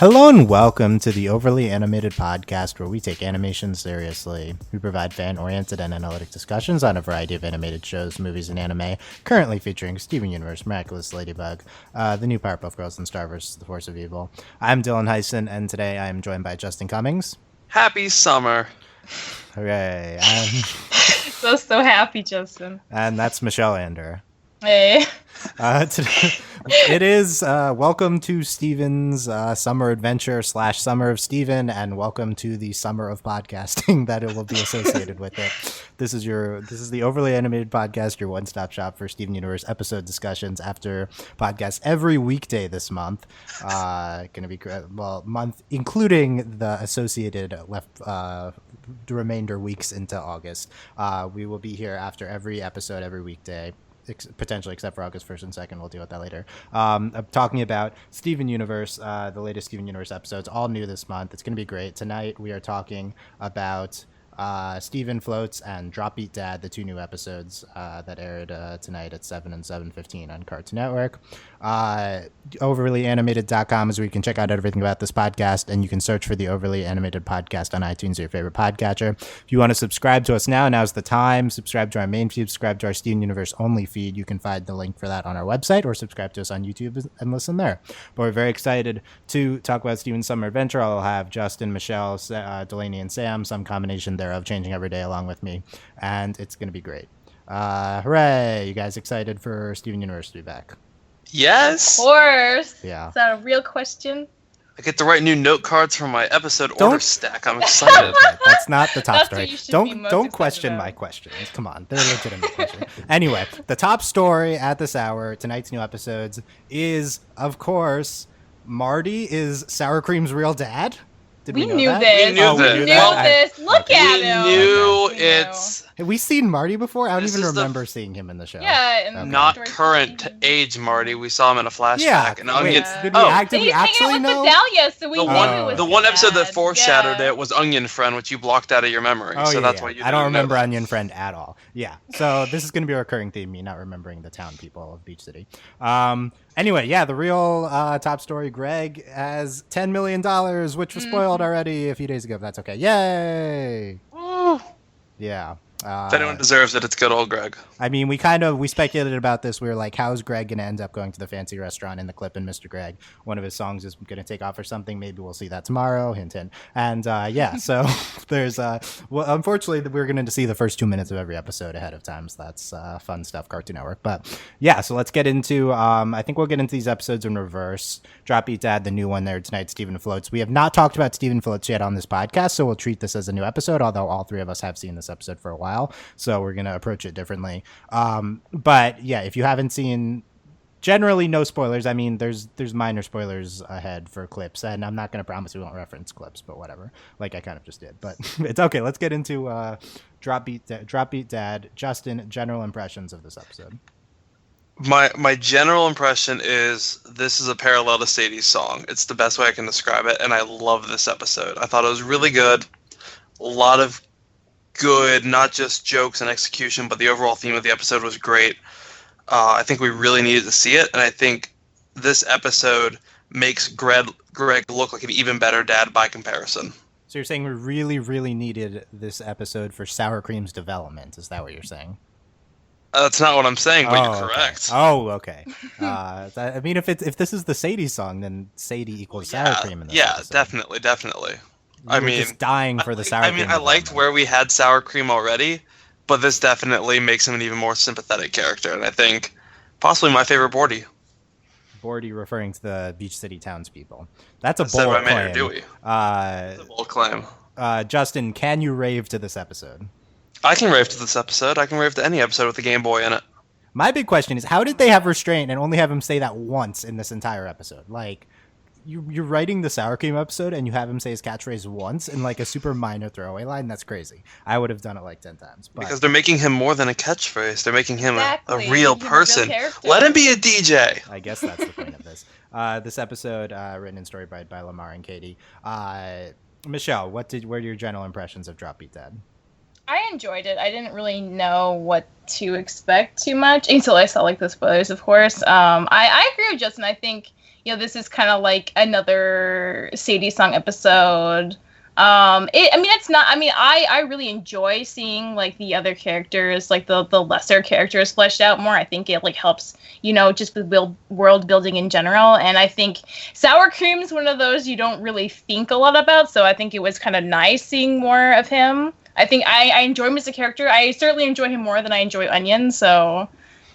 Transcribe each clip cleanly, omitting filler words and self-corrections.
Hello and welcome to the Overly Animated Podcast, where we take animation seriously. We provide fan-oriented and analytic discussions on a variety of animated shows, movies, and anime, currently featuring Steven Universe, Miraculous Ladybug, the new Powerpuff Girls, and Star vs. the Force of Evil. I'm Dylan Hysen, and today I am joined by Justin Cummings. Happy summer. Hooray. So happy, Justin. And that's Michelle Anderer. Hey. Today, it is welcome to Steven's summer adventure / summer of Steven, and welcome to the summer of podcasting that it will be associated with it. This is the Overly Animated Podcast, your one-stop shop for Steven Universe episode discussions after podcasts every weekday this month. Going to be month including the associated the remainder weeks into August. We will be here after every episode every weekday. Potentially, except for August 1st and 2nd. We'll deal with that later. I'm talking about Steven Universe, the latest Steven Universe episodes, all new this month. It's going to be great. Tonight, we are talking about Steven Floats and Drop Beat Dad, the two new episodes that aired tonight at 7 and 7:15 on Cartoon Network. Overlyanimated.com is where you can check out everything about this podcast, and you can search for the Overly Animated Podcast on iTunes or your favorite podcatcher. If you want to subscribe to us now's the time. Subscribe to our main feed, subscribe to our Steven Universe only feed. You can find the link for that on our website, or subscribe to us on YouTube and listen there. But we're very excited to talk about Steven's Summer Adventure. I'll have Justin, Michelle, Delaney, and Sam, some combination thereof, changing every day along with me, and it's going to be great. Hooray! You guys excited for Steven Universe to be back? Yes. Of course. Yeah. Is that a real question? I get to write new note cards for my episode order stack. I'm excited. Okay, that's not the top That's story. what you should be most Don't excited question about. my questions. Come on, they're legitimate questions. Anyway, the top story at this hour, tonight's new episodes, is, of course, Marty is Sour Cream's real dad. Did we know knew that? this. We knew this. We knew this. Look at him. knew We it's Have we seen Marty before? I don't This even is the- remember seeing him in the show. Yeah. And Okay. not George current Clooney. age Marty. We saw him in a flashback. Yeah. And Wait, Onion. did we, Oh, did we He's hanging actually out with know? the Dahlia, so we The knew one, it was the one his episode that dad. foreshadowed Yeah. it was Onion Friend, which you blocked out of your memory. Oh, so yeah, that's yeah. why you. I don't didn't know remember that. Onion Friend at all. Yeah, so this is going to be a recurring theme, me not remembering the town people of Beach City. Anyway, yeah, the real top story, Greg has $10 million, which was spoiled already a few days ago, but that's okay. Yay! Woo. Yeah. If anyone deserves it, it's good old Greg. I mean, we speculated about this. We were like, how's Greg going to end up going to the fancy restaurant in the clip in Mr. Greg? One of his songs is going to take off or something. Maybe we'll see that tomorrow. Hint, hint. And yeah, so there's, well, unfortunately, we're going to see the first 2 minutes of every episode ahead of time. So that's fun stuff, Cartoon Network. But yeah, so let's get into, I think we'll get into these episodes in reverse. Drop Beat Dad, the new one there tonight, Steven Floats. We have not talked about Steven Floats yet on this podcast, so we'll treat this as a new episode, although all three of us have seen this episode for a while. So we're going to approach it differently. But yeah, if you haven't seen, generally no spoilers. I mean, there's minor spoilers ahead for clips, and I'm not going to promise we won't reference clips, but whatever. Like I kind of just did, but it's okay. Let's get into Drop Beat Dad. Justin, general impressions of this episode. My general impression is this is a parallel to Sadie's song. It's the best way I can describe it, and I love this episode. I thought it was really good. A lot of good, not just jokes and execution, but the overall theme of the episode was great. I think we really needed to see it, and I think this episode makes Greg look like an even better dad by comparison. So you're saying we really, really needed this episode for Sour Cream's development. Is that what you're saying? That's not what I'm saying, but you're okay. correct. Oh, okay. I mean, if this is the Sadie song, then Sadie equals Sour Cream in this episode. Definitely. You were just dying for the Sour Cream. I liked where we had Sour Cream already, but this definitely makes him an even more sympathetic character, and I think possibly my favorite Bordy. Bordy referring to the Beach City townspeople. That's a That's said bold by Mayor claim. Dewey. It's a bold claim. Justin, can you rave to this episode? I can rave to this episode. I can rave to any episode with a Game Boy in it. My big question is, how did they have restraint and only have him say that once in this entire episode? Like, you're writing the Sour Cream episode and you have him say his catchphrase once in like a super minor throwaway line? That's crazy. I would have done it like 10 times. But Because they're making him more than a catchphrase. They're making him Exactly. a real He's a real person. character. Let him be a DJ. I guess that's the point of this. This episode, written and storyboard by Lamar and Katie. Michelle, what were your general impressions of Drop Beat Dad? I enjoyed it. I didn't really know what to expect too much until I saw like the spoilers, of course. I agree with Justin. I think this is kind of like another Sadie song episode. It's not. I really enjoy seeing like the other characters, like the lesser characters fleshed out more. I think it like helps, just the world building in general. And I think Sour Cream's one of those you don't really think a lot about. So I think it was kind of nice seeing more of him. I think I enjoy him as a character. I certainly enjoy him more than I enjoy Onion. So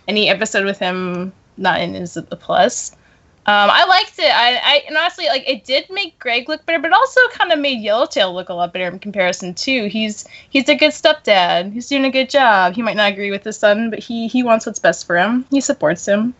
any episode with him not in is a plus. I liked it. And honestly, like, it did make Greg look better, but also kind of made Yellowtail look a lot better in comparison too. He's a good stepdad. He's doing a good job. He might not agree with his son, but he wants what's best for him. He supports him.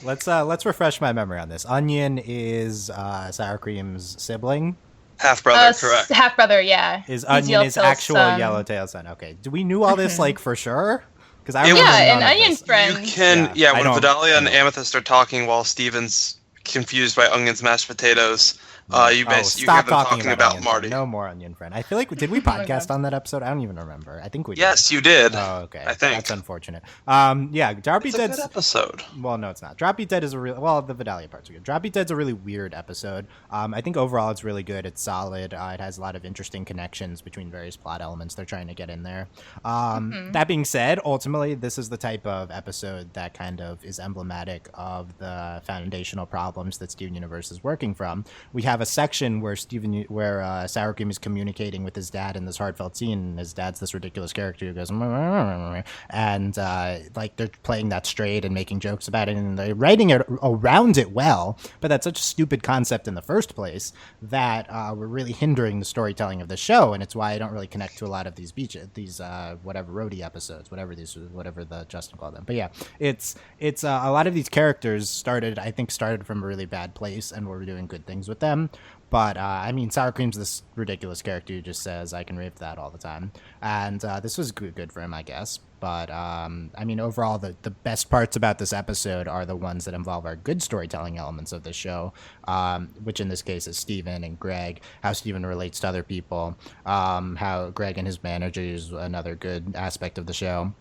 Let's refresh my memory on this. Onion is Sour Cream's sibling. Half brother, correct? Half brother, yeah. Is Onion his actual son. Yellowtail son? Okay. Do we knew all this like for sure? Because I remember and Onion's friends. You can, when Vidalia and Amethyst are talking while Steven's confused by Onion's mashed potatoes, you hear them talking about Marty. No more Onion friend. I feel like, did we podcast on that episode? I don't even remember. I think we did. Yes, you did. Oh, okay. I think. That's unfortunate. Drop Beat Dead's a good episode. Well, no, it's not. Drop Beat Dead is the Vidalia parts are good. Drop Beat Dead's a really weird episode. I think overall it's really good. It's solid. It has a lot of interesting connections between various plot elements they're trying to get in there. That being said, ultimately, this is the type of episode that kind of is emblematic of the foundational problems that Steven Universe is working from. We have a section where Sour Cream is communicating with his dad in this heartfelt scene, and his dad's this ridiculous character who goes, and like they're playing that straight and making jokes about it, and they're writing it around it well, but that's such a stupid concept in the first place that we're really hindering the storytelling of the show, and it's why I don't really connect to a lot of these whatever roadie episodes, whatever the Justin called them. But yeah, it's a lot of these characters started from a really bad place, and we're doing good things with them. But, Sour Cream's this ridiculous character who just says, I can rave that all the time. And this was good for him, I guess. But, overall, the best parts about this episode are the ones that involve our good storytelling elements of the show, which in this case is Steven and Greg, how Steven relates to other people, how Greg and his manager is another good aspect of the show.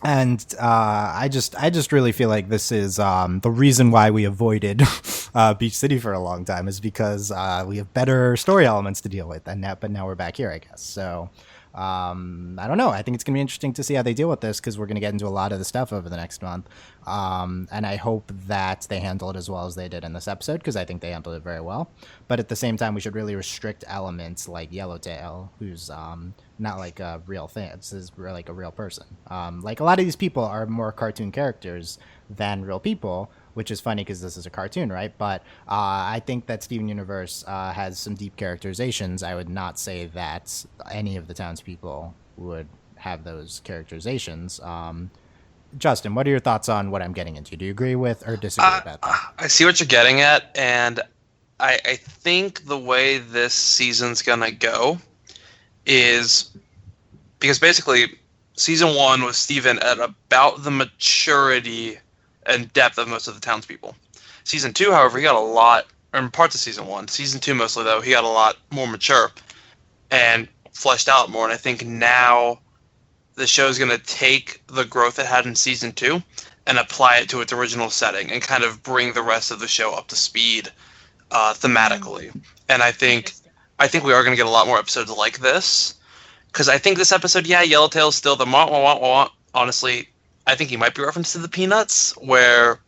And I just really feel like this is the reason why we avoided Beach City for a long time is because we have better story elements to deal with. But now we're back here, I guess. So I don't know. I think it's going to be interesting to see how they deal with this because we're going to get into a lot of the stuff over the next month. And I hope that they handle it as well as they did in this episode because I think they handled it very well. But at the same time, we should really restrict elements like Yellowtail, who's not like a real thing. This is like a real person. Like a lot of these people are more cartoon characters than real people, which is funny because this is a cartoon, right? But I think that Steven Universe has some deep characterizations. I would not say that any of the townspeople would have those characterizations. Justin, what are your thoughts on what I'm getting into? Do you agree with or disagree about that? I see what you're getting at, and I think the way this season's gonna go is because basically season 1 was Steven at about the maturity and depth of most of the townspeople. Season 2, however, he got a lot, or in parts of season 1. Season 2 mostly, though, he got a lot more mature and fleshed out more. And I think now the show's going to take the growth it had in season 2 and apply it to its original setting and kind of bring the rest of the show up to speed thematically. And I think we are going to get a lot more episodes like this. Because I think this episode, Yellowtail's still the wah. Honestly, I think he might be referenced to the Peanuts, where,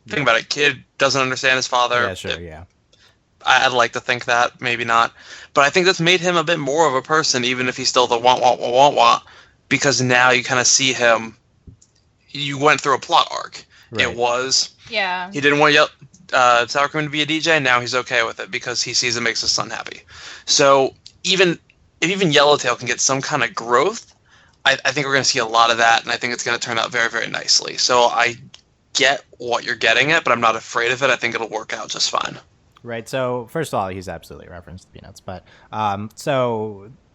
think about it, kid doesn't understand his father. Yeah, sure, yeah. I'd like to think that, maybe not. But I think that's made him a bit more of a person, even if he's still the wah, because now you kind of see him, you went through a plot arc. Right. It was, he didn't want Sour Cream to be a DJ, now he's okay with it, because he sees it makes his son happy. So, if even Yellowtail can get some kind of growth, I think we're going to see a lot of that, and I think it's going to turn out very, very nicely. So I get what you're getting at, but I'm not afraid of it. I think it'll work out just fine. Right. So first of all, he's absolutely referenced the Peanuts, but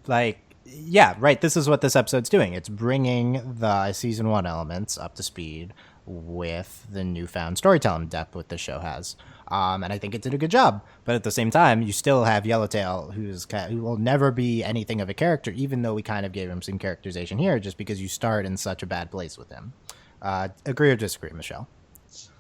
right. This is what this episode's doing. It's bringing the season 1 elements up to speed with the newfound storytelling depth what the show has. And I think it did a good job. But at the same time, you still have Yellowtail, who will never be anything of a character, even though we kind of gave him some characterization here, just because you start in such a bad place with him. Agree or disagree, Michelle?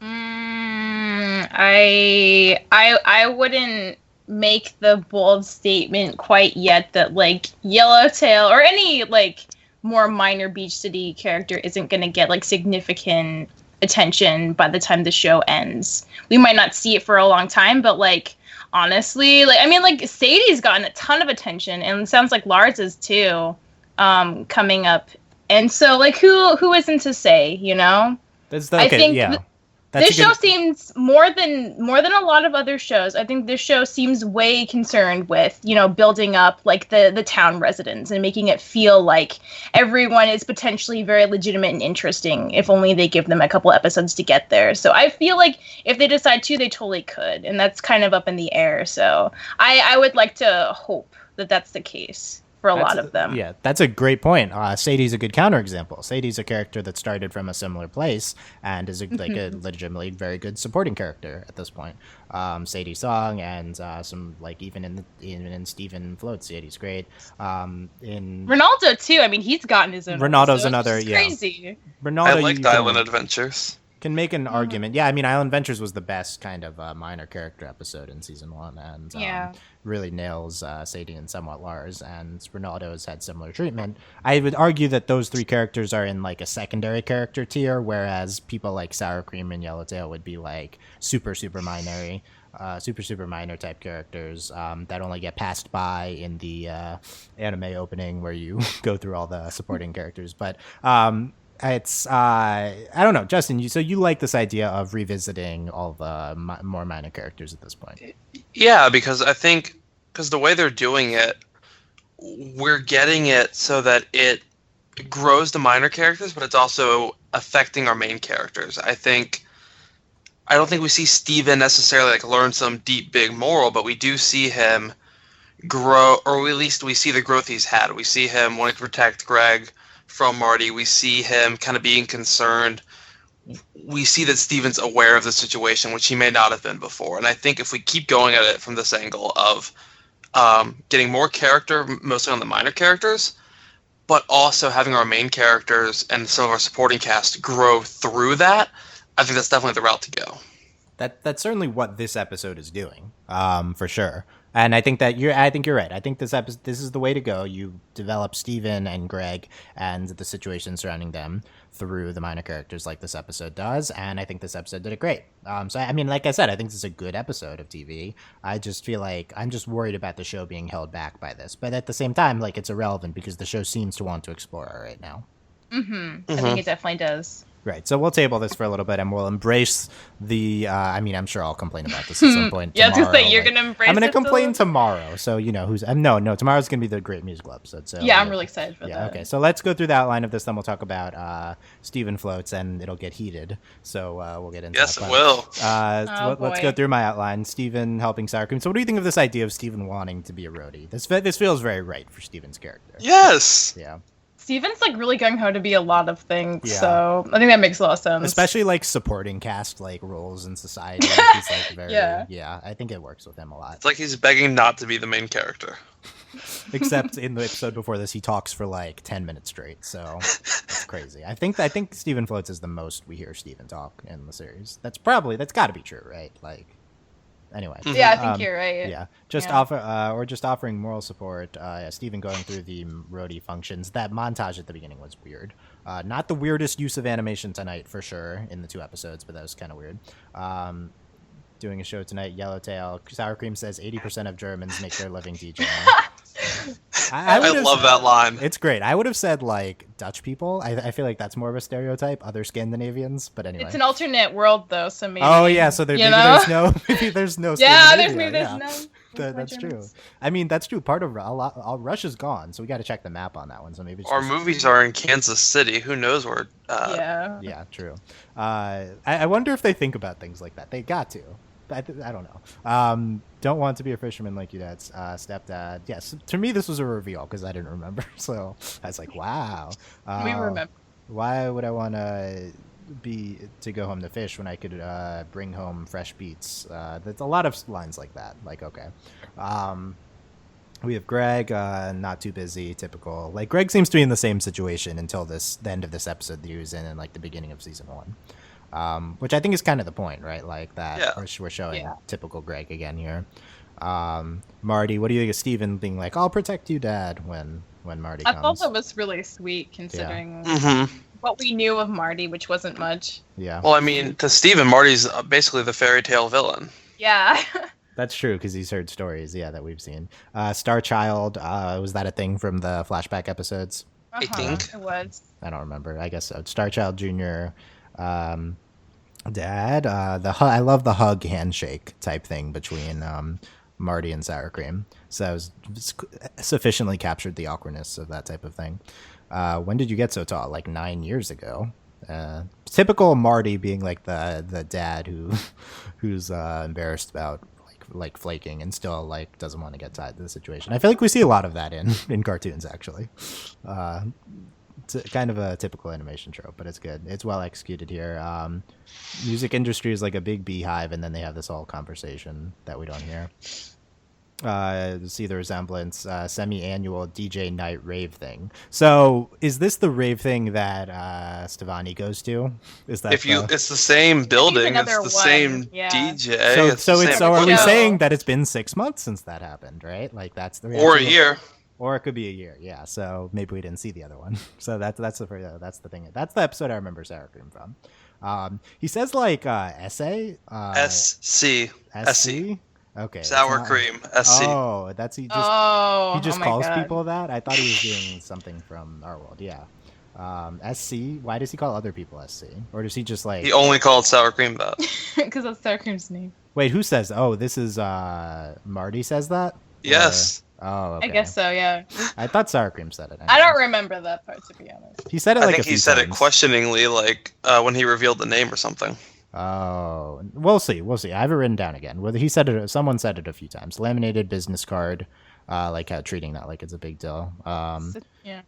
I I wouldn't make the bold statement quite yet that like Yellowtail or any like more minor beach city character isn't going to get like significant attention by the time the show ends. We might not see it for a long time, but like honestly, like I mean like Sadie's gotten a ton of attention and it sounds like Lars is too coming up. And so like who isn't to say, you know? I think this show seems more than a lot of other shows. I think this show seems way concerned with, you know, building up like the town residents and making it feel like everyone is potentially very legitimate and interesting if only they give them a couple episodes to get there. So I feel like if they decide to, they totally could, and that's kind of up in the air. So I would like to hope that that's the case for a lot of them. Yeah, that's a great point. Sadie's a good counterexample. Sadie's a character that started from a similar place and is a legitimately very good supporting character at this point. Sadie Song and some like even in Stephen Floats, Sadie's great. In Ronaldo too. I mean, he's gotten his own. Ronaldo's another crazy. Ronaldo, I liked Island Adventures. Can make an argument. Yeah, I mean, Island Adventures was the best kind of minor character episode in season 1, and really nails Sadie and somewhat Lars, and Ronaldo's had similar treatment. I would argue that those three characters are in like a secondary character tier, whereas people like Sour Cream and Yellowtail would be like super minor type characters that only get passed by in the anime opening where you go through all the supporting characters. But it's I don't know, Justin, you like this idea of revisiting all the more minor characters at this point? Yeah, because I think the way they're doing it, we're getting it so that it grows the minor characters, but it's also affecting our main characters. I don't think we see Steven necessarily like learn some deep big moral, but we do see him grow, or at least we see the growth he's had. We see him wanting to protect Greg from Marty. We see him kind of being concerned. We see that Steven's aware of the situation, which he may not have been before. And I think if we keep going at it from this angle of getting more character, mostly on the minor characters, but also having our main characters and some of our supporting cast grow through that, I think that's definitely the route to go. That's certainly what this episode is doing, for sure. And I think you're right. I think this is the way to go. You develop Steven and Greg and the situation surrounding them through the minor characters like this episode does, and I think this episode did it great. So I mean, like I said, I think this is a good episode of TV. I just feel like I'm just worried about the show being held back by this, but at the same time, like it's irrelevant because the show seems to want to explore it right now. I think it definitely does. Right, so we'll table this for a little bit, and we'll embrace the. I mean, I'm sure I'll complain about this at some point. Yeah, I was gonna say you're gonna embrace. I'm gonna complain tomorrow, so you know who's. No, tomorrow's gonna be the Great Musical episode. So yeah, I'm really excited for that. Yeah, okay, so let's go through the outline of this. Then we'll talk about Stephen Floats, and it'll get heated. So we'll get into. Yes, that. It will. Let's go through my outline. Stephen helping Sour Cream. So, what do you think of this idea of Stephen wanting to be a roadie? This feels very right for Stephen's character. Yes. Yeah. Steven's like really gung-ho to be a lot of things, so I think that makes a lot of sense. Especially like supporting cast like roles in society. He's like very yeah, I think it works with him a lot. It's like he's begging not to be the main character. Except in the episode before this, he talks for like 10 minutes straight, so it's crazy. I think Stephen Floats is the most we hear Stephen talk in the series. That's got to be true, right? Like. Anyway. Yeah, I think you're right. Yeah, offering moral support. Stephen going through the roadie functions. That montage at the beginning was weird. Not the weirdest use of animation tonight, for sure, in the 2 episodes, but that was kind of weird. Doing a show tonight, Yellowtail. Sour Cream says 80% of Germans make their living DJing. I love that line. It's great. I would have said like Dutch people. I feel like that's more of a stereotype. Other Scandinavians, but anyway. It's an alternate world though, so maybe. Oh yeah, so there's no. Yeah, there's no. That's true. I mean, that's true. Part of Russia's gone, so we got to check the map on that one. So maybe our movies are in Kansas City. Who knows where? Yeah, true. I wonder if they think about things like that. They got to. I don't know. Don't want to be a fisherman like your dad's stepdad. Yes, to me this was a reveal because I didn't remember. So I was like, wow. We remember. Why would I want to go home to fish when I could bring home fresh beets? There's a lot of lines like that. Like, okay. We have Greg, not too busy, typical. Like, Greg seems to be in the same situation until the end of this episode that he was in like the beginning of season 1. which I think is kind of the point, right? Like that Yeah. we're showing Yeah. typical Greg again here. Marty, what do you think of Steven being like, "I'll protect you, Dad," when Marty I comes? thought that was really sweet considering Mm-hmm. what we knew of Marty, which wasn't much. Yeah, Well, I mean, to Steven, Marty's basically the fairy tale villain. Yeah. that's true because he's heard stories, that we've seen. Star Child, was that a thing from the flashback episodes? think. It was. I don't remember. I guess so. Star Child Jr. Dad. I love the hug handshake type thing between Marty and Sour Cream. So it was sufficiently captured the awkwardness of that type of thing. When did you get so tall? Like 9 years ago. Typical Marty being like the dad who's embarrassed about like flaking and still like doesn't want to get tied to the situation. I feel like we see a lot of that in cartoons actually. It's kind of a typical animation trope, but it's good. It's well executed here. Music industry is like a big beehive, and then they have this whole conversation that we don't hear. See the resemblance, semi-annual DJ night rave thing. So is this the rave thing that Stevani goes to? Is that It's the same building, it's another the one, same yeah. DJ. So the same are we show. saying that it's been 6 months since that happened, right? Like that's the or a reaction. year. Or it could be a year, yeah. So maybe we didn't see the other one. So that's the thing. That's the episode I remember Sour Cream from. He says like essay. SC. SC. Okay. it's Sour not- cream. SC. Oh, that's he just Oh, my calls God. people that. I thought he was doing something from our world. Yeah. SC. Why does he call other people SC? Or does he just like? He only called sour cream that. Because that's Sour Cream's name. Wait, who says? Oh, this is Marty says that. Yes. Oh, okay. I guess so, yeah. I thought Sour Cream said it. I don't remember that part, to be honest. He said it I like think a few he said it times. questioningly, like when he revealed the name or something. Oh, we'll see. I have it written down again. Whether he said it, someone said it a few times. Laminated business card, like treating that like it's a big deal. Yeah.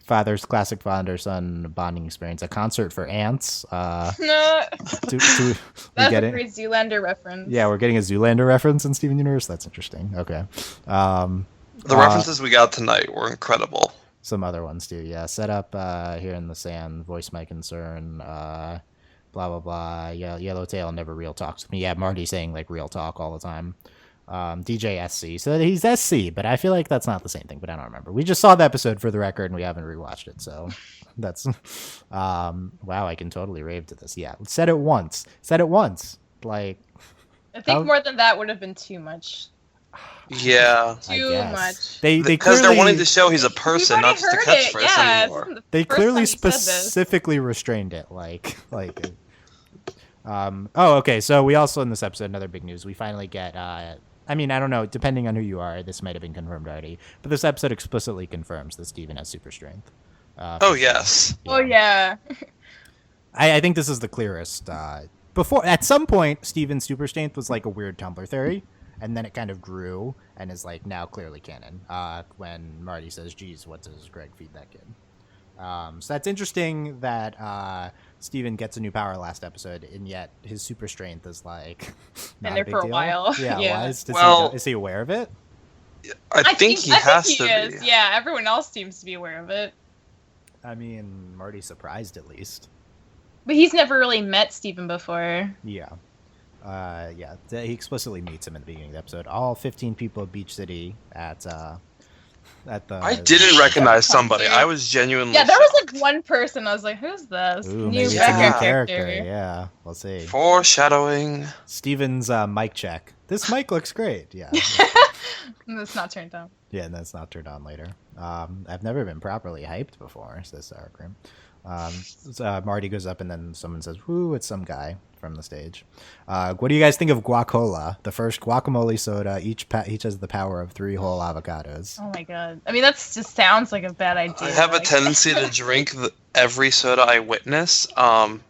Classic father-son bonding experience. A concert for ants. No, We that's get a it. great Zoolander reference. Yeah, we're getting a Zoolander reference in Steven Universe. That's interesting. Okay. The references we got tonight were incredible. Some other ones too. Yeah. Set up here in the sand. Voice my concern. Blah blah blah. Yeah. Yellowtail never real talks with me. Yeah. Marty saying like real talk all the time. DJ SC. So he's SC, but I feel like that's not the same thing. But I don't remember. We just saw the episode for the record, and we haven't rewatched it. So that's wow. I can totally rave to this. Yeah. Said it once. Like I think more than that would have been too much. Yeah. I Too guess. much. They Because clearly they're wanting to show he's a person, We've not already just a heard it, catchphrase yeah, anymore. it's the they first clearly time he said this. specifically restrained it like okay, so we also in this episode, another big news, we finally get I mean, I don't know, depending on who you are, this might have been confirmed already, but this episode explicitly confirms that Steven has super strength. Oh, yes. Oh, yeah. I think this is the clearest. Before, at some point, Steven's super strength was like a weird Tumblr theory, and then it kind of grew and is like now clearly canon. When Marty says, "Geez, what does Greg feed that kid?" So that's interesting that Steven gets a new power last episode, and yet his super strength is like not Been there a big for a deal. while. Yeah, Yeah. why is he aware of it? I think he has to is. be. Yeah, everyone else seems to be aware of it. I mean, Marty's surprised at least. But he's never really met Steven before. Yeah. He explicitly meets him in the beginning of the episode. All 15 people of Beach City at the. I didn't recognize somebody. I was genuinely Yeah, there was shocked. like one person I was like, who's this? Ooh, New maybe it's a new background character. Yeah, we'll see. Foreshadowing. Steven's mic check. This mic looks great. Yeah. And it's not turned on. Yeah, and that's not turned on later. I've never been properly hyped before, says Sour Cream. Marty goes up and then someone says, "Woo, it's some guy from the stage." What do you guys think of Guacola, the first guacamole soda? Each has the power of 3 whole avocados. Oh my god. I mean, that just sounds like a bad idea. I have a like- tendency to drink every soda I witness, to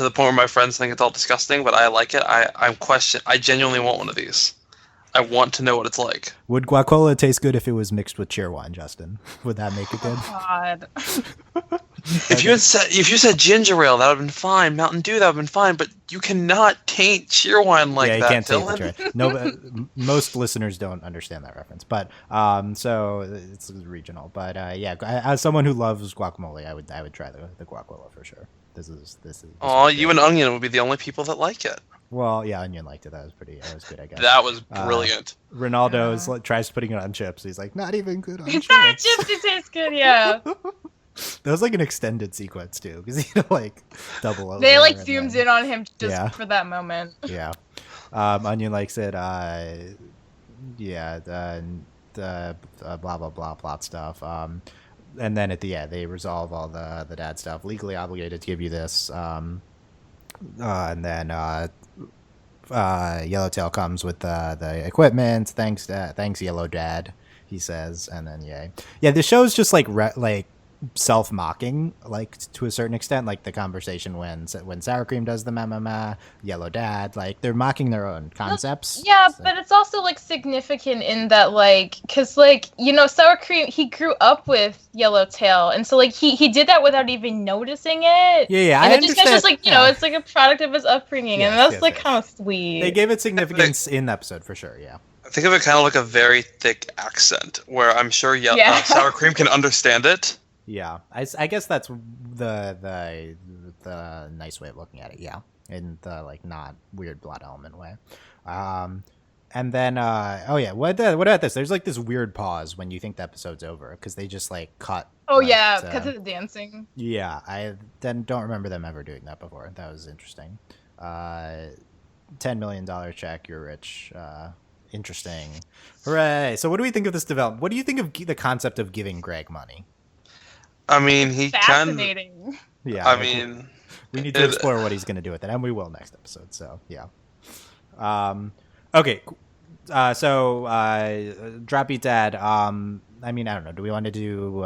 the point where my friends think it's all disgusting, but I like it. I genuinely want one of these. I want to know what it's like. Would guacola taste good if it was mixed with cheerwine, Justin? Would that make it good? God. If you said ginger ale, that would have been fine. Mountain Dew, that would have been fine. But you cannot taint Cheerwine like yeah, you that, can't Dylan. taint the no, most listeners don't understand that reference, but so it's regional. But yeah, as someone who loves guacamole, I would try the guacamole for sure. This is. Oh, you and Onion would be the only people that like it. Well, yeah, Onion liked it. That was good, I guess. That was brilliant. Ronaldo's tries putting it on chips. He's like, not even good on It's chips. not chips. It tastes good. Yeah. That was like an extended sequence too, because he like double over. They like and zoomed then- in on him just Yeah. for that moment. Yeah, Onion likes it. Yeah, the blah blah blah plot stuff. And then at the end, they resolve all the dad stuff. Legally obligated to give you this. And then Yellowtail comes with the equipment. Thanks, Yellow Dad. He says, and then yeah. The show's just like self-mocking, like to a certain extent, like the conversation when Sour Cream does the meh, Yellow Dad, like they're mocking their own concepts. Yeah, So- but it's also like significant in that like, cause like Sour Cream, he grew up with Yellowtail, and so like he did that without even noticing it. Yeah, And I it's understand. just like yeah. it's like a product of his upbringing, Yes, and that's yes, like yes. kind of sweet. They gave it significance in the episode for sure. Yeah. I think of it kind of like a very thick accent, where I'm sure Sour Cream can understand it. Yeah, I guess that's the nice way of looking at it. Yeah, in the like not weird plot element way. And then what about this? There's like this weird pause when you think the episode's over because they just like cut. Oh like, yeah, to- because of the dancing. Yeah, I then don't remember them ever doing that before. That was interesting. $10 million check, you're rich. Interesting. Hooray! So what do we think of this development? What do you think of the concept of giving Greg money? I mean, he can. Fascinating. Yeah, I like, mean, we need to explore what he's going to do with it, and we will next episode. So yeah. Okay. So Drop Beat Dad. I mean, I don't know. Do we want to do?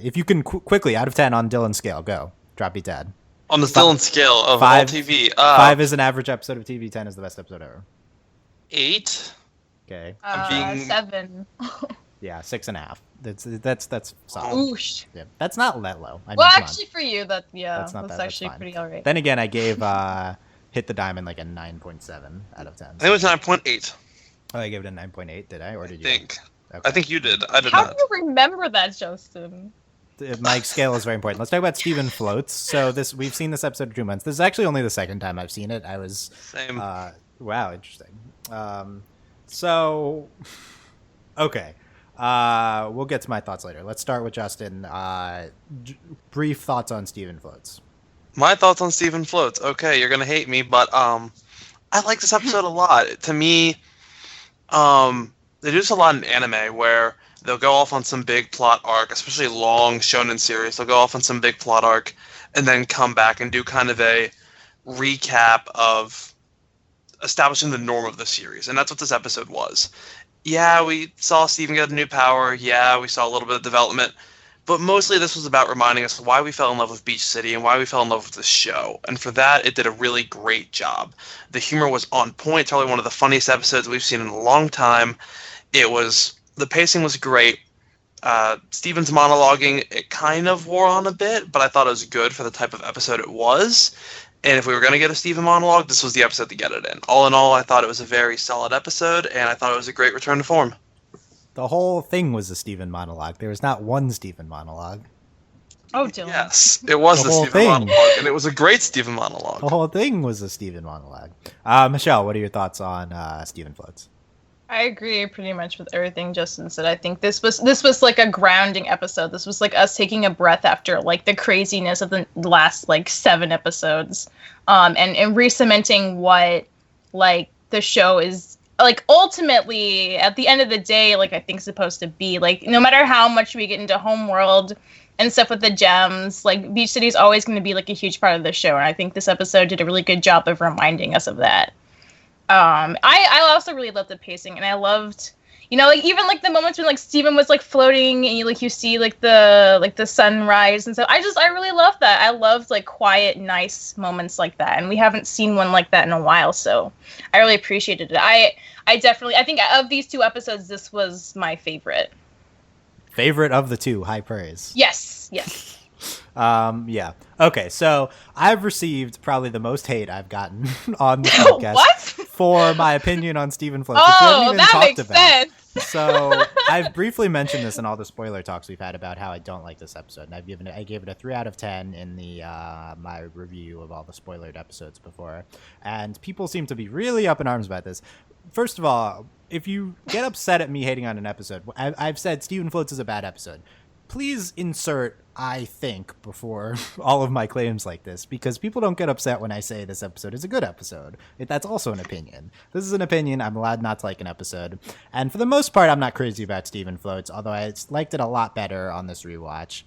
If you can quickly out of 10 on Dylan's scale, go. Drop Beat Dad. on the Dylan scale of Five- all TV, 5 is an average episode of TV. 10 is the best episode ever. 8. Okay. being- 7. Yeah, 6.5. That's solid. Oosh. Yeah, that's not that low. I mean, Well, come on. actually, for you, that's That's not bad, that's actually fine. pretty alright. Then again, I gave Hit the Diamond like a 9.7 out of 10. I think it was 9.8. Oh, I gave it a 9.8. Did I, or did you? think. Okay. I think you did. I did How not. do you remember that, Justin? My scale is very important. Let's talk about Stephen Floats. So we've seen this episode 2 months. This is actually only the second time I've seen it. I was Same. wow, interesting. So okay, we'll get to my thoughts later. Let's start with Justin. Brief thoughts on Stephen Floats. My thoughts on Stephen Floats. Okay, you're gonna hate me, but I like this episode a lot. To me, they do this a lot in anime where they'll go off on some big plot arc, especially long shonen series. They'll go off on some big plot arc and then come back and do kind of a recap of establishing the norm of the series. And that's what this episode was. Yeah, we saw Steven get a new power. Yeah, we saw a little bit of development. But mostly this was about reminding us why we fell in love with Beach City and why we fell in love with this show. And for that, it did a really great job. The humor was on point. It's probably one of the funniest episodes we've seen in a long time. The pacing was great. Steven's monologuing, it kind of wore on a bit, but I thought it was good for the type of episode it was. And if we were going to get a Steven monologue, this was the episode to get it in. All in all, I thought it was a very solid episode, and I thought it was a great return to form. The whole thing was a Stephen monologue. There was not one Stephen monologue. Oh, Dylan. Yes, it was The the whole Steven thing. monologue, and it was a great Steven monologue. The whole thing was a Stephen monologue. Michelle, what are your thoughts on Stephen Floats? I agree pretty much with everything Justin said. I think this was like a grounding episode. This was like us taking a breath after like the craziness of the last like 7 episodes, and re-cementing what like the show is like ultimately at the end of the day like I think supposed to be. Like no matter how much we get into Homeworld and stuff with the gems, like Beach City is always going to be like a huge part of the show, and I think this episode did a really good job of reminding us of that. I also really loved the pacing, and I loved, like even like the moments when like Steven was like floating and you see like the sunrise and stuff. I really loved that. I loved like quiet, nice moments like that, and we haven't seen one like that in a while, so I really appreciated it. I think of these 2 episodes, this was my favorite. Favorite of the 2, high praise. Yes. Yeah. Okay, so I've received probably the most hate I've gotten on the podcast What? for my opinion on Stephen Floats, which we haven't even that talked makes about. sense. So I've briefly mentioned this in all the spoiler talks we've had about how I don't like this episode, and I gave it a 3 out of 10 in the my review of all the spoilered episodes before, and people seem to be really up in arms about this. First of all, if you get upset at me hating on an episode, I've said Stephen Floats is a bad episode. Please insert "I think" before all of my claims like this, because people don't get upset when I say this episode is a good episode. That's also an opinion. This is an opinion. I'm allowed not to like an episode. And for the most part, I'm not crazy about Stephen Floats, although I liked it a lot better on this rewatch.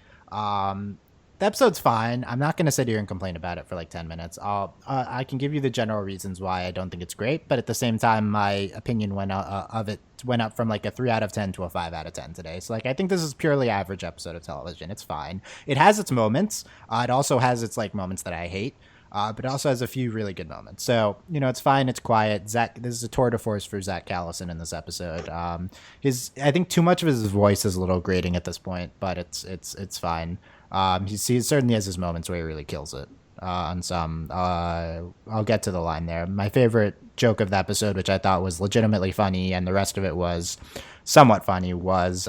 The episode's fine. I'm not going to sit here and complain about it for like 10 minutes. I can give you the general reasons why I don't think it's great, but at the same time, my opinion went up from like a 3 out of 10 to a 5 out of 10 today. So like, I think this is purely average episode of television. It's fine. It has its moments. It also has its like moments that I hate. But it also has a few really good moments. So, it's fine. It's quiet. This is a tour de force for Zach Callison in this episode. I think too much of his voice is a little grating at this point, but it's fine. He certainly has his moments where he really kills it. On some, I'll get to the line there. My favorite joke of the episode, which I thought was legitimately funny, and the rest of it was somewhat funny, was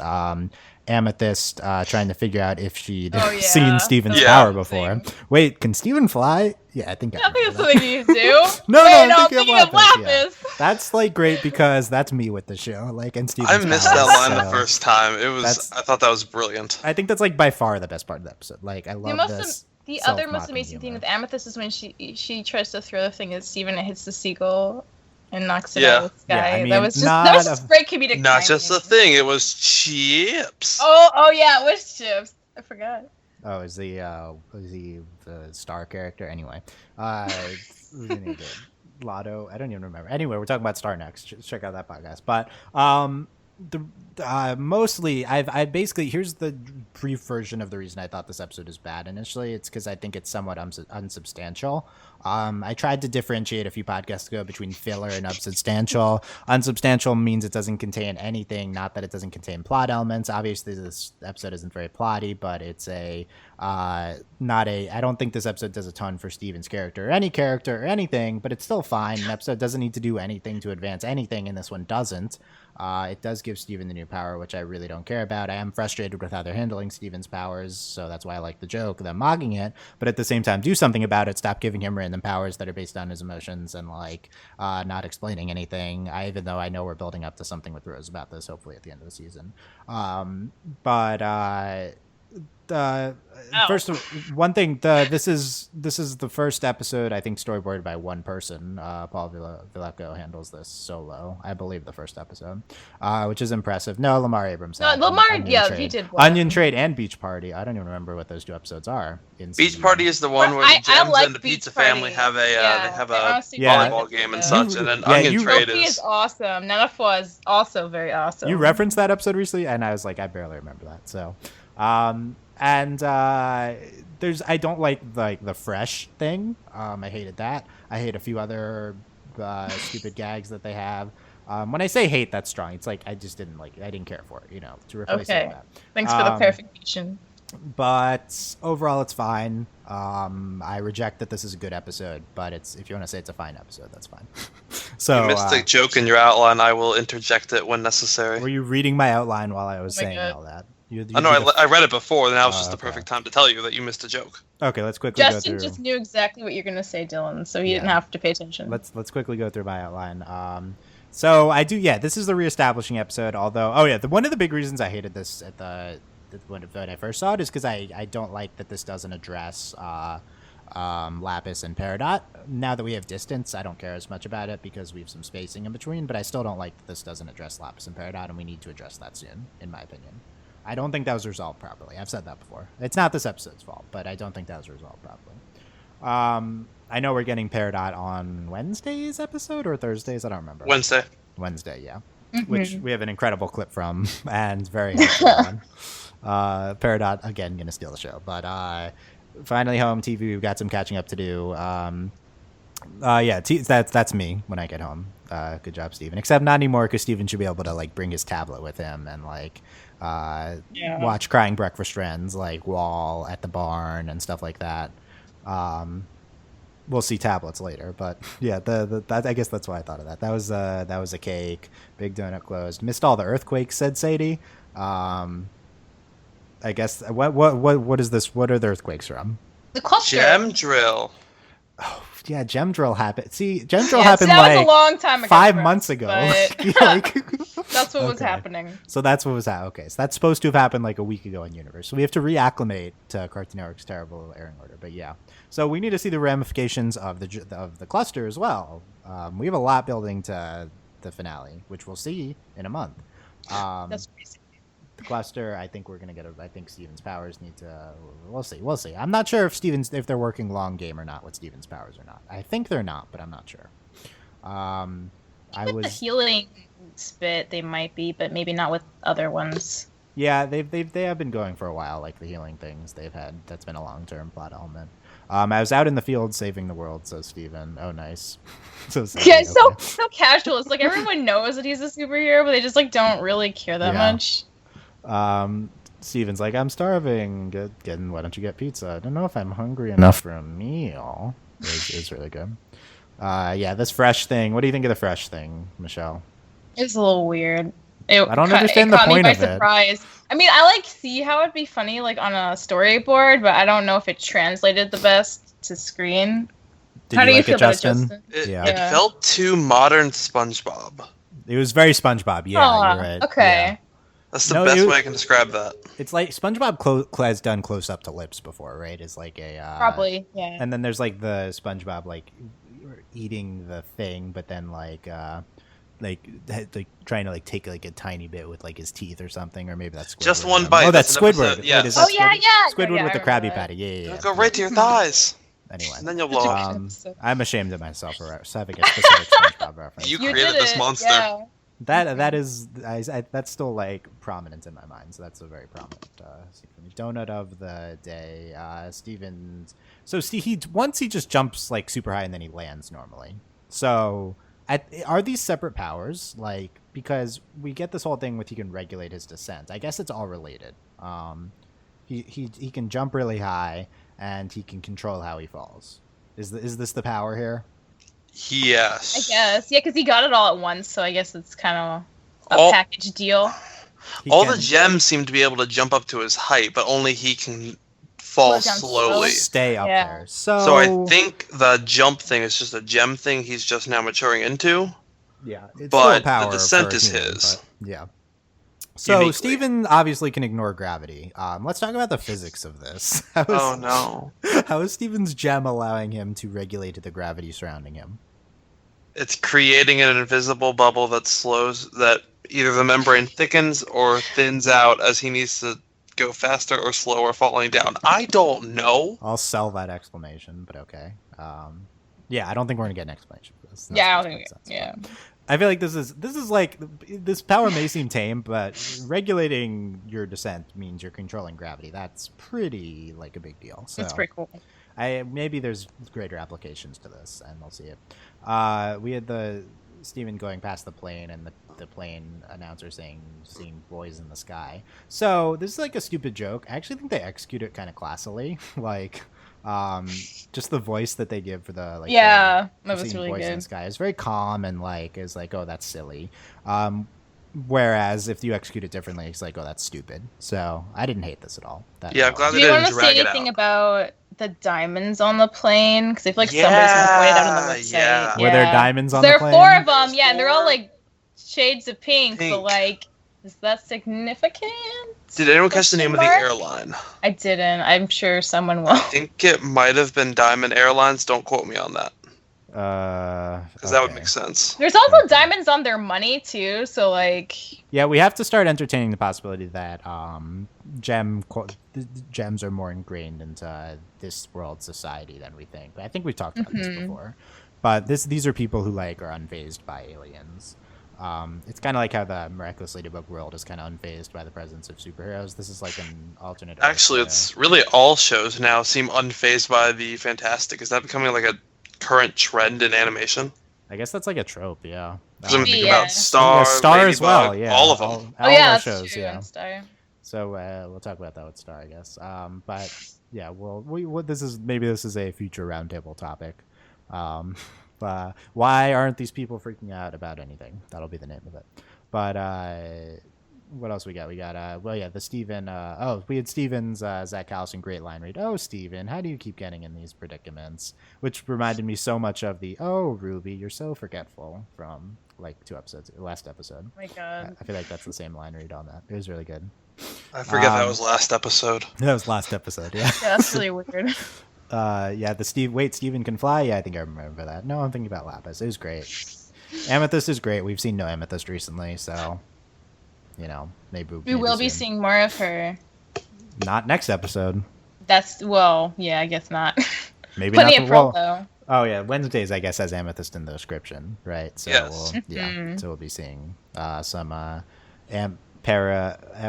Amethyst trying to figure out if she'd seen Steven's power before. Wait, can Steven fly? Yeah, I think I think that's something you do. No, I'm thinking of Lapis. Yeah. That's like great because that's me with the show. Like, and Steven's I missed powers, that line so the first time. I thought that was brilliant. I think that's like by far the best part of the episode. Like, I love this. The other most amazing thing with Amethyst is when she tries to throw the thing at Steven and it hits the seagull and knocks it out of the sky. Yeah, I mean, that was just great comedic Not timing. just a thing, it was chips. Oh yeah, it was chips. I forgot. Oh, is the star character? Anyway, Lotto. I don't even remember. Anyway, we're talking about Star next. Check out that podcast. But mostly, I basically, here's the brief version of the reason I thought this episode is bad. Initially, it's because I think it's somewhat unsubstantial. I tried to differentiate a few podcasts ago between filler and unsubstantial. Unsubstantial means it doesn't contain anything, not that it doesn't contain plot elements. Obviously, this episode isn't very plotty, but it's I don't think this episode does a ton for Steven's character or any character or anything, but it's still fine. An episode doesn't need to do anything to advance anything, and this one doesn't. It does give Steven the new power, which I really don't care about. I am frustrated with how they're handling Steven's powers, so that's why I like the joke, them mocking it. But at the same time, do something about it. Stop giving him random powers that are based on his emotions and not explaining anything. Even though I know we're building up to something with Rose about this, hopefully at the end of the season. First, one thing. This is the first episode I think storyboarded by one person. Paul Villepco handles this solo, I believe, the first episode, which is impressive. No, Lamar Abrams. No, Lamar, he did one. Onion Trade and Beach Party. I don't even remember what those two episodes are. Beach Party is the one where the Gems and the Pizza Family have a volleyball game and such, and then Onion Trade is awesome. Nanafua is also very awesome. You referenced that episode recently, and I was like, I barely remember that. So. I don't like the fresh thing. I hated that. I hate a few other stupid gags that they have. When I say hate, that's strong. It's like I just didn't like it. I didn't care for it, to replace it with that. Thanks for the clarification. But overall, it's fine. I reject that this is a good episode, but if you want to say it's a fine episode, that's fine. So you missed a joke in your outline. I will interject it when necessary. Were you reading my outline while I was saying all that? I read it before, and now was just the perfect time to tell you that you missed a joke. Okay, let's quickly go through. Justin just knew exactly what you're going to say, Dylan, so he didn't have to pay attention. Let's quickly go through my outline. So I do, this is the reestablishing episode, although, one of the big reasons I hated this when I first saw it is because I don't like that this doesn't address Lapis and Peridot. Now that we have distance, I don't care as much about it because we have some spacing in between, but I still don't like that this doesn't address Lapis and Peridot, and we need to address that soon, in my opinion. I don't think that was resolved properly. I've said that before. It's not this episode's fault, but I don't think that was resolved properly. I know we're getting Peridot on Wednesday's episode or Thursdays. I don't remember. Wednesday, yeah. Mm-hmm. Which we have an incredible clip from and very helpful one. Peridot, again, going to steal the show. But finally home, TV, we've got some catching up to do. That's me when I get home. Good job, Steven. Except not anymore because Steven should be able to bring his tablet with him and watch Crying Breakfast Trends like Wall at the Barn and stuff like that. We'll see tablets later, but yeah, that, I guess that's why I thought of that. That was a cake. Big Donut closed. Missed all the earthquakes, said Sadie. I guess what is this? What are the earthquakes from? The cluster. Gem drill. Oh yeah, Gem Drill happened. See, Gem Drill happened that like was a long time ago, 5 months ago. Like, that's what was Okay. happening. So that's what was happening. Okay, so that's supposed to have happened like a week ago in universe. So we have to reacclimate to Cartoon Network's terrible airing order. But yeah, so we need to see the ramifications of the cluster as well. We have a lot building to the finale, which we'll see in a month. That's crazy. The cluster, I think we're gonna get. I think Steven's powers need to. We'll see. I'm not sure if they're working long game or not with Steven's powers or not. I think they're not, but I'm not sure. The healing spit they might be, but maybe not with other ones. Yeah, they have been going for a while, like the healing things they've had. That's been a long-term plot element. I was out in the field saving the world, says Steven. Oh, nice. So Yeah, so casual. It's like everyone knows that he's a superhero, but they just like don't really care that much. Steven's like, I'm starving. Why don't you get pizza? I don't know if I'm hungry enough for a meal. It's really good. Yeah, this fresh thing. What do you think of the fresh thing, Michelle? It's a little weird. I don't understand the point of it. Surprise. I mean, I like see how it'd be funny like on a storyboard, but I don't know if it translated the best to screen. How do you feel about it, Justin? It felt too modern SpongeBob. It was very SpongeBob. Yeah, you're right. Okay. Yeah. That's the best way I can describe that. It's like SpongeBob has done close up to lips before, right? It's like a probably, yeah. And then there's like the SpongeBob like eating the thing, but then like trying to like take like a tiny bit with like his teeth or something, or maybe that's Squidward. Just one bite. Oh, that's Squidward. Yeah. Squidward with the Krabby Patty. Yeah. Go right to your thighs. Anyway, and then you'll blow up. I'm ashamed of myself for having a specific SpongeBob reference. You created this monster. Yeah. That is that's still like prominent in my mind. So that's a very prominent donut of the day. Steven's. So once he just jumps like super high and then he lands normally. So are these separate powers? Like, because we get this whole thing with he can regulate his descent. I guess it's all related. He can jump really high and he can control how he falls. Is this the power here? Yes. I guess. Yeah, because he got it all at once, so I guess it's kind of a package deal. All the gems seem to be able to jump up to his height, but only he can fall slowly. Stay up there. So I think the jump thing is just a gem thing he's just now maturing into. Yeah. It's but power the descent is his. Yeah. So uniquely. Steven obviously can ignore gravity. Let's talk about the physics of this. How is Steven's gem allowing him to regulate the gravity surrounding him? It's creating an invisible bubble that either the membrane thickens or thins out as he needs to go faster or slower falling down. I don't know. I'll sell that explanation, but okay. Yeah, I don't think we're gonna get an explanation for this. Yeah, I don't think. Yeah. I feel like this is like this power may seem tame, but regulating your descent means you're controlling gravity. That's pretty like a big deal. So it's pretty cool. Maybe there's greater applications to this, and we'll see it. We had the Steven going past the plane, and the plane announcer saying seeing boys in the sky. So this is like a stupid joke. I actually think they execute it kind of classily, like. Just the voice that they give for the like that was really good. In the sky is very calm and like is like, oh, that's silly. Whereas if you execute it differently, it's like, oh, that's stupid. So I didn't hate this at all. I'm glad they didn't drag it out. Do you want to say anything about the diamonds on the plane? Because I feel like somebody's gonna point it out on the website. Yeah. Were there diamonds on the plane? There are 4 of them, yeah, and they're all like shades of pink. So like, is that significant? Did anyone catch the name of the airline? I didn't. I'm sure someone will. I think it might have been Diamond Airlines. Don't quote me on that. Because that would make sense. There's also diamonds on their money too, so like. Yeah, we have to start entertaining the possibility that gems are more ingrained into this world society than we think. I think we've talked about this before, but these are people who like are unfazed by aliens. It's kind of like how the Miraculous Ladybug world is kind of unfazed by the presence of superheroes. This is like an alternate. Actually, it's really all shows now seem unfazed by the fantastic. Is that becoming like a current trend in animation? I guess that's like a trope, yeah. Because I'm thinking about Star, Star Ladybug, as well, yeah. All of them. All that's shows, true. yeah. Star. So we'll talk about that with Star, I guess. But yeah, this is a future roundtable topic. Why aren't these people freaking out about anything? That'll be the name of it. But what else we got? We got the Steven. We had Steven's Zach Callison great line read. Oh, Steven, how do you keep getting in these predicaments? Which reminded me so much of the Ruby, you're so forgetful from like last episode. Oh my god. I feel like that's the same line read on that. It was really good. I forget that was last episode. That was last episode. Yeah. Yeah, that's really weird. Steven can fly. Yeah, I think I remember that. No, I'm thinking about Lapis. It was great. Amethyst is great. We've seen no Amethyst recently, so maybe we will be seeing more of her. Not next episode. I guess not. Maybe Plenty not. of Pearl though. Oh yeah, Wednesdays I guess has Amethyst in the description, right? So yes. So we'll be seeing some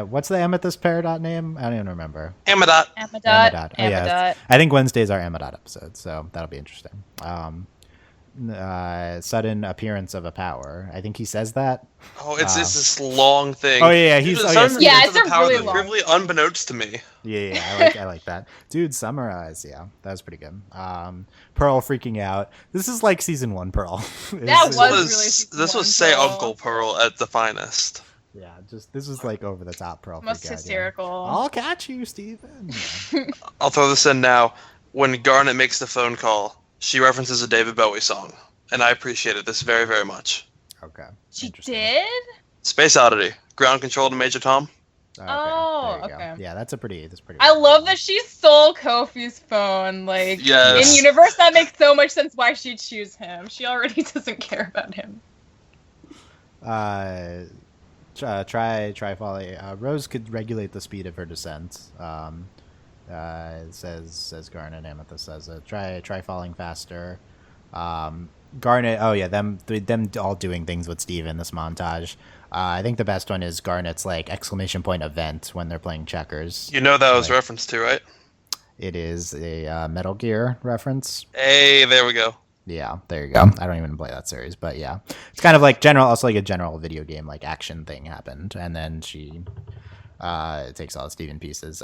what's the Amethyst Peridot name? I don't even remember. Amadot. Amadot. Oh, yeah, I think Wednesdays are Amadot episodes, so that'll be interesting. Sudden appearance of a power. I think he says that. Oh, it's this long thing. Oh yeah, it's a really long. Really unbeknownst to me. Yeah, I like that. Dude, summarize. Yeah, that was pretty good. Pearl freaking out. This is like season 1 Pearl. This was say Pearl. Uncle Pearl at the finest. Yeah, this is like over the top Pearl. Most hysterical. Yeah. I'll catch you, Steven. Yeah. I'll throw this in now. When Garnet makes the phone call, she references a David Bowie song, and I appreciated this very, very much. Okay. She did? Space Oddity, Ground Control to Major Tom. Okay. Yeah, that's pretty. I love that she stole Kofi's phone. Like, yes. In universe, that makes so much sense why she'd choose him. She already doesn't care about him. Try Folly. Rose could regulate the speed of her descent. Says Garnet. Amethyst says try falling faster. Garnet. Oh yeah, them all doing things with Steve in this montage. I think the best one is Garnet's like exclamation point event when they're playing checkers. You know that was referenced to, right? It is a Metal Gear reference. Hey, there we go. Yeah, there you go. I don't even play that series, but yeah, it's kind of like also like a general video game like action thing happened, and then she takes all the Steven pieces.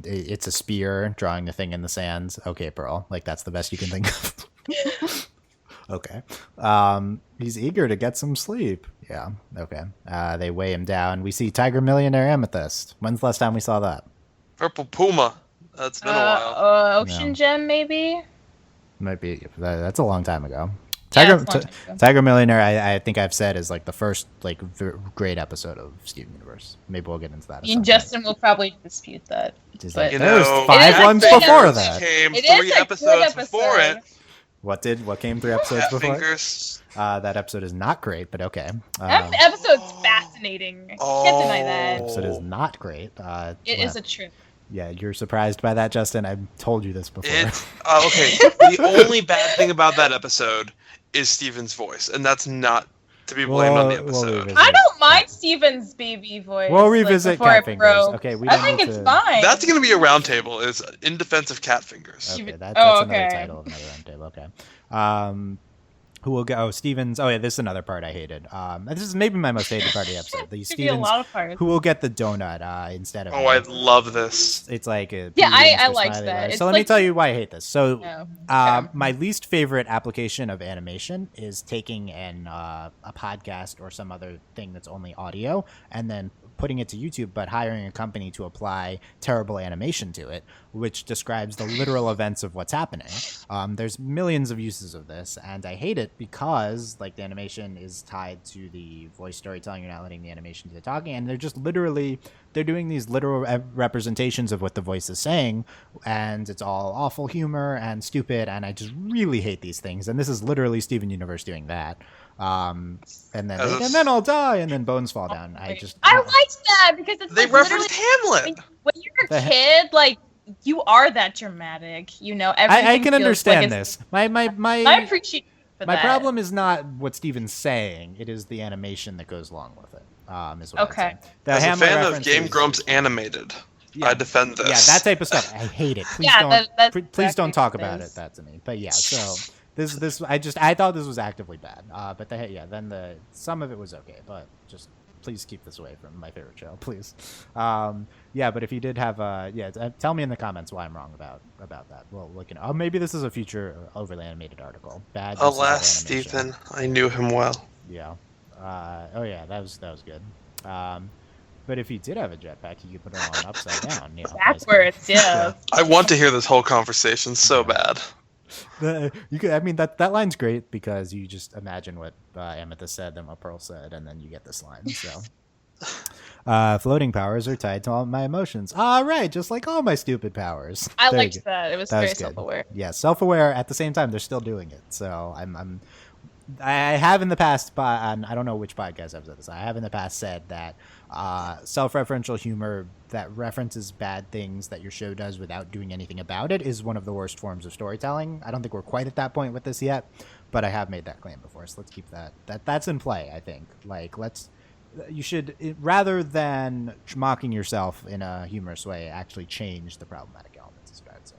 It's a spear drawing the thing in the sands. Okay, Pearl, like that's the best you can think of. Okay. He's eager to get some sleep. Yeah. Okay. They weigh him down. We see Tiger Millionaire Amethyst. When's the last time we saw that? Purple Puma. That's been a while. Ocean Gem, maybe. Might be. That's a long time ago. Tiger Millionaire, I think I've said is like the first like great episode of Steven Universe. Maybe we'll get into that. And Justin will probably dispute that. But there was 5 ones before that. Came 3 episodes before it. What came 3 episodes before? Fingers. That episode is not great, but okay. That episode's fascinating. Can't deny that. Episode is not great. It is a trip. Yeah, you're surprised by that, Justin. I've told you this before. Okay. The only bad thing about that episode is Steven's voice, and that's not to be blamed on the episode. I don't mind Steven's baby voice. We'll revisit Cat Fingers. Okay, I think it's fine. That's going to be a roundtable. Is in defense of Cat Fingers. Okay, that's another title of another roundtable. Okay. Who will go? Oh, Stevens. Oh, yeah, this is another part I hated. This is maybe my most hated part of the episode. The Stevens, a lot of parts. Who will get the donut instead of. Oh, I love this. It's like I liked that. So let me tell you why I hate this. So, my least favorite application of animation is taking a podcast or some other thing that's only audio and then putting it to YouTube, but hiring a company to apply terrible animation to it, which describes the literal events of what's happening. There's millions of uses of this, and I hate it because like the animation is tied to the voice storytelling. You're not letting the animation do the talking, and they're doing these literal representations of what the voice is saying, and it's all awful humor and stupid, and I just really hate these things. And this is literally Steven Universe doing that. And then I'll die, and then bones fall down. I liked that because it's they referenced Hamlet. When you're a kid, like you are that dramatic, you know. I can understand this. I appreciate for my that. problem is not what Steven's saying; it is the animation that goes along with it. Is what okay. As a fan of Game Grumps animated, I defend this. Yeah, that type of stuff. I hate it. Please don't talk about it. That to me. But yeah, so. I thought this was actively bad, but some of it was okay, but just please keep this away from my favorite show, please. Yeah, but if you did have tell me in the comments why I'm wrong about that. Well, maybe this is a future overly animated article. Bad. Alas, Stephen, I knew him well. Yeah. That was good. But if he did have a jetpack, he could put it on upside down. Backwards, yeah. I want to hear this whole conversation so bad. That line's great because you just imagine what Amethyst said, then what Pearl said, and then you get this line. So, floating powers are tied to all my emotions. Right, just like all my stupid powers. I liked that. It was very self-aware. Yeah, self-aware. At the same time, they're still doing it. So I have in the past, and I don't know which podcast I've said this. I have in the past said that self-referential humor that references bad things that your show does without doing anything about it is one of the worst forms of storytelling. I don't think we're quite at that point with this yet, but I have made that claim before, so let's keep that's in play. I think you should, rather than mocking yourself in a humorous way, actually change the problematic elements, is what I'd say.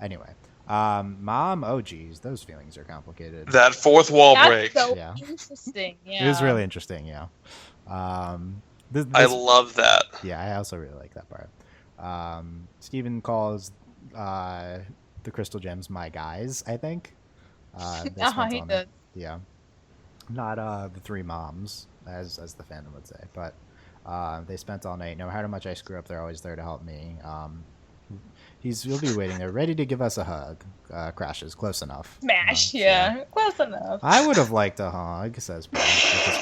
Anyway. Mom, oh geez, those feelings are complicated. That fourth wall break. So interesting. Yeah. It was really interesting. Yeah. I love that. Yeah, I also really like that part. Steven calls the crystal gems my guys, I think. He did. Yeah. Not the three moms, as the fandom would say, but they spent all night. No matter how much I screw up, they're always there to help me. He'll be waiting there, ready to give us a hug. Crashes, close enough. Smash, yeah, close enough. I would have liked a hug, says Pearl.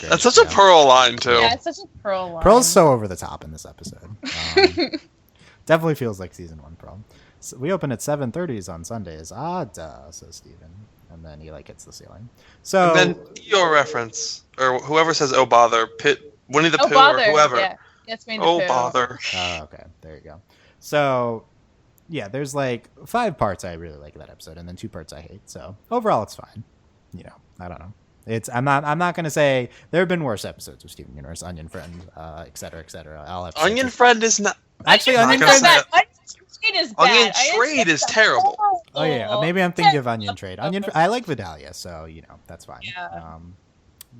That's such a Pearl line, too. Yeah, it's such a Pearl line. Pearl's so over the top in this episode. Definitely feels like season 1 Pearl. So we open at 7:30s on Sundays. Duh, says Steven. And then he hits the ceiling. So and then your reference, or whoever says "Oh bother," Winnie the Pooh bother. Or whoever. Yeah, it's Winnie the Oh Pooh. bother. Oh, okay, there you go. So yeah, there's 5 parts I really like of that episode, and then 2 parts I hate. So overall, it's fine. I don't know. I'm not gonna say there have been worse episodes of Steven Universe, Onion Friend, et cetera, et cetera. Onion Friend is not. Actually, Onion Friend. Friend. Onion Trade is terrible. Oh yeah, maybe I'm thinking of Onion Trade. I like Vidalia, so that's fine. Yeah.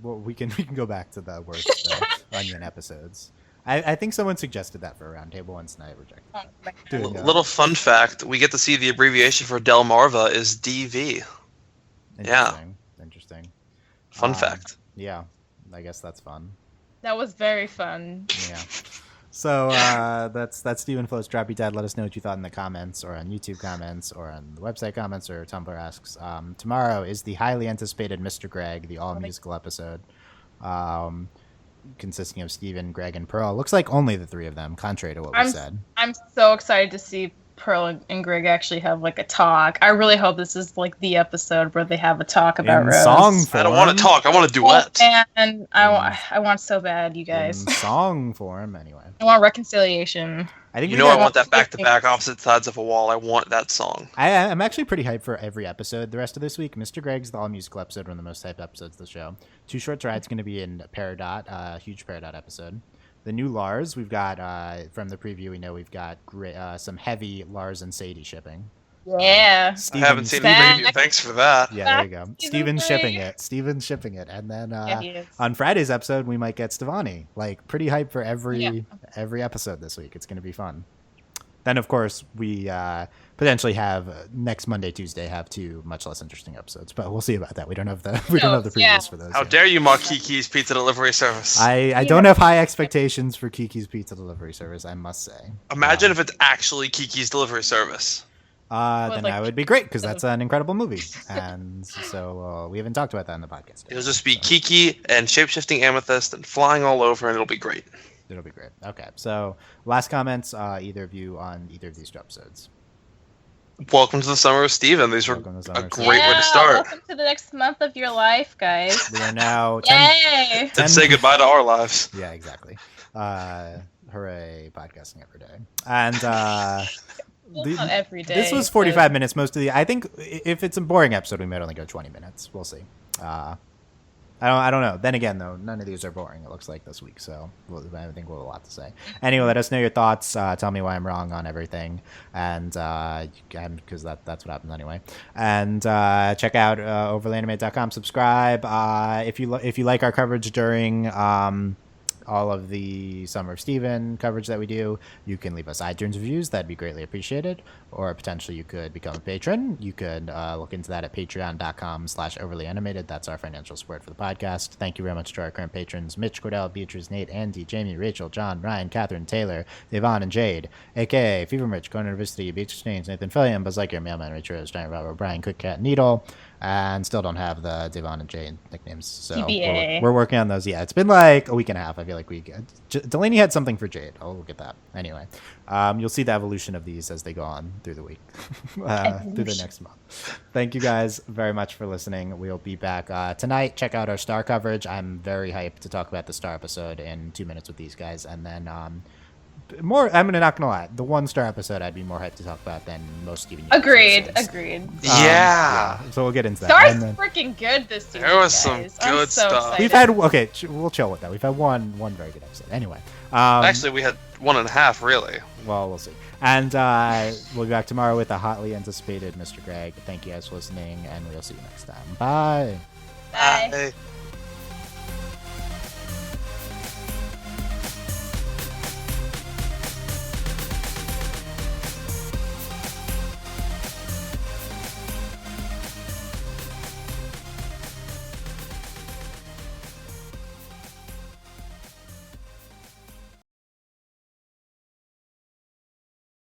Well, we can go back to the worst Onion episodes. I think someone suggested that for a roundtable once, and I rejected. Little fun fact: we get to see the abbreviation for Delmarva is DV. Interesting. Fun fact. Yeah, I guess that's fun. That was very fun. Yeah. So that's Stephen Float's Droppy Dad. Let us know what you thought in the comments, or on YouTube comments, or on the website comments, or Tumblr asks. Tomorrow is the highly anticipated Mr. Greg, the all-musical episode, consisting of Steven, Greg, and Pearl. Looks like only the 3 of them, contrary to what we said. I'm so excited to see Pearl and Greg actually have a talk. I really hope this is the episode where they have a talk about Rose. Song form. I don't want to talk. I want a duet. And I want so bad, you guys. In song form, anyway. I want reconciliation. I think I want that back-to-back opposite sides of a wall. I want that song. I'm actually pretty hyped for every episode the rest of this week. Mr. Greg's the all-musical episode, one of the most hyped episodes of the show. Too Short to Ride's going to be in Peridot, huge Peridot episode. The new Lars, we've got, from the preview, we know we've got some heavy Lars and Sadie shipping. Yeah. I haven't seen the preview. Thanks for that. Yeah, there you go. Steven's shipping it. And then on Friday's episode, we might get Stevani. Pretty hyped for every episode this week. It's going to be fun. Then, of course, we potentially have next Monday, Tuesday, have 2 much less interesting episodes. But we'll see about that. We don't have the previews for those. How dare you mock Kiki's Pizza Delivery Service? I don't have high expectations for Kiki's Pizza Delivery Service, I must say. Imagine if it's actually Kiki's Delivery Service. Then that would be great, because that's an incredible movie. And so we haven't talked about that in the podcast yet. It'll just be Kiki and shapeshifting amethyst and flying all over, and it'll be great. It'll be great. Okay, so last comments, either of you on either of these 2 episodes? Welcome to the Summer of Steven. These were a great way to start. Welcome to the next month of your life, guys. We are now Yay! Let's say goodbye to our lives. Yeah, exactly. Hooray, podcasting every day. And not every day. This was 45 minutes most of the. I think if it's a boring episode, we might only go 20 minutes. We'll see. I don't know. Then again, though, none of these are boring, it looks like, this week. So I think we'll have a lot to say. Anyway, let us know your thoughts. Tell me why I'm wrong on everything. And because that's what happens anyway. And check out overlyanimated.com. Subscribe. If you like our coverage during all of the Summer of Steven coverage that we do. You can leave us iTunes reviews. That'd be greatly appreciated. Or potentially you could become a patron. You could look into that at patreon.com/overlyanimated. That's our financial support for the podcast. Thank you very much to our current patrons: Mitch, Cordell, Beatrice, Nate, Andy, Jamie, Rachel, John, Ryan, Catherine, Taylor, Devon, and Jade, aka Fever Rich, Conan University, Beatrice James, Nathan Fillion, Buzz Lightyear, Mailman, Rich Rose, Giant Robert, Brian, Cook Cat, Needle, and still don't have the Devon and Jade nicknames. So we're working on those. Yeah, it's been like a week and a half. I feel like Delaney had something for Jade. I'll look at that. Anyway, you'll see the evolution of these as they go on through the week, through the next month. Thank you guys very much for listening. We'll be back tonight. Check out our Star coverage. I'm very hyped to talk about the Star episode in 2 minutes with these guys. And then more, I'm not gonna lie, the 1 Star episode I'd be more hyped to talk about than most Steven Universe Agreed. Yeah. So we'll get into that. Star's freaking good this season. There was guys. some good stuff. We've had we'll chill with that. We've had one very good episode. Anyway, actually, we had 1.5 really. Well, we'll see. And we'll be back tomorrow with the hotly anticipated Mr. Greg. Thank you guys for listening, and we'll see you next time. Bye. Bye.